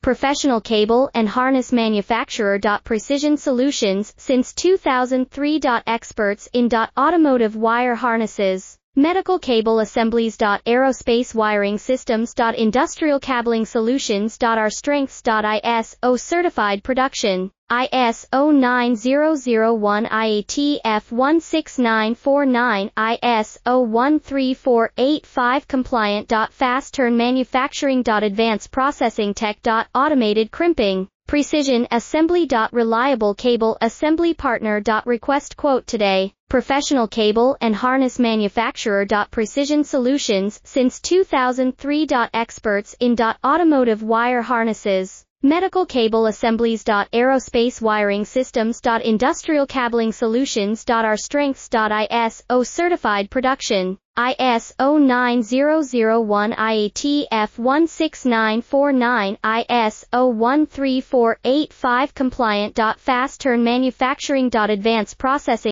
professional cable and harness manufacturer. Precision Solutions since 2003. Experts in automotive wire harnesses, medical cable assemblies. Aerospace wiring systems. Industrial cabling solutions. Our strengths. ISO certified production. ISO 9001 IATF 16949, ISO 13485 compliant. Fast turn manufacturing. Advanced processing tech. Automated crimping, precision assembly. Reliable cable assembly partner. Request quote today. Professional cable and harness manufacturer. Precision Solutions since 2003. Experts in automotive wire harnesses, medical cable assemblies. Aerospace wiring systems. Industrial cabling solutions. Our strengths. ISO certified production. ISO 9001 IATF 16949, ISO 13485 compliant. Fast turn manufacturing. Advanced processing